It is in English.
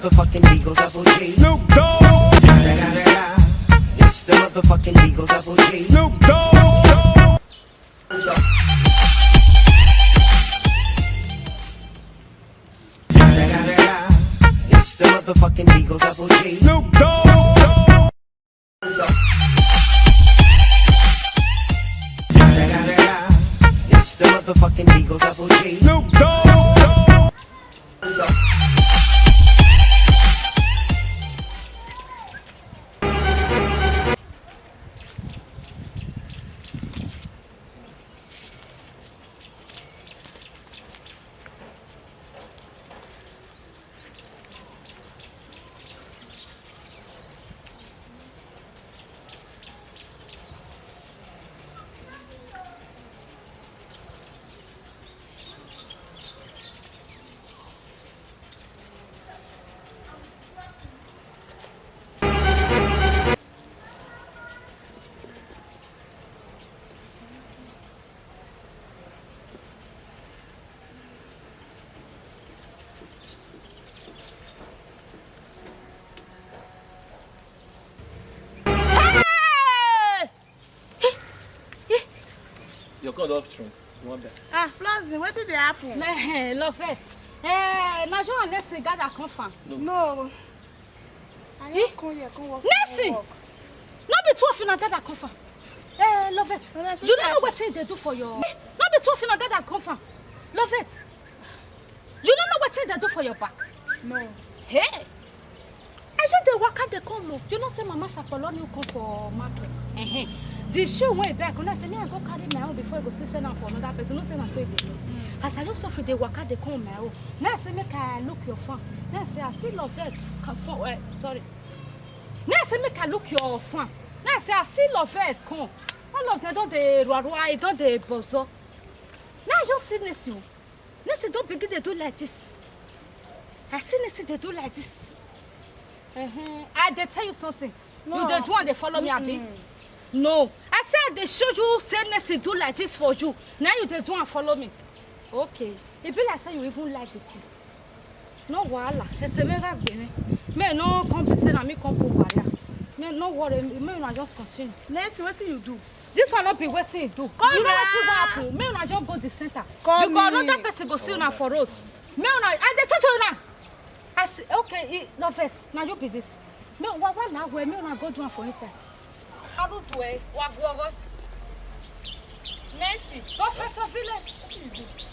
motherfucking Eagle Double G. Snoop Dogg. It's the motherfucking Eagle Double G. Snoop Dogg. It's the motherfucking Eagle Double G. Snoop Dogg. It's the motherfucking Eagle Double G. Snoop Dogg. Your card off trunk. You want that? Ah, Flossie, what did happen? Love it. Na jo Nessie gather confirm. No. I come here, come work. Nessie! No be 12 in gather confirm. Love it. You don't know what thing they do for your. No be 12 in gather confirm. Love it. You don't know what thing they do for your back. No. Hey. I just the worker they come. You know say Mama Sapoloni come for market. The shoe went back and I said, I go carry my own before I go see send out for another person. No say na so e dey. As I just offer the worker they come my own. Now I say make I look your phone. Now I say I see love it. Sorry. Now I say make I look your phone. Now I say I see love it come. All of them don't they rarua, don't they bozo. Now I just see Nessie. Nessie don't begin to do like this. I see Nessie they do like this. I they tell you something. No. You the one they follow me abi. No, I said they showed you say Nessie do like this for you. Now you the one follow me. Okay, it be like say you even like the thing. No wahala. Ese me ga gbe me no compensate na me come over here. Me no worry, me na just continue. Nessie, what do you do? This one not be wetin he do. Come you know here. what happen? Me na just go the center. Come because here. another person go see una for road. Me na I dey talk to una. I say okay, love it. Now you be this. Me wa na where me na go do am for inside. How do we? Wa go over. Nessie. Go first of village.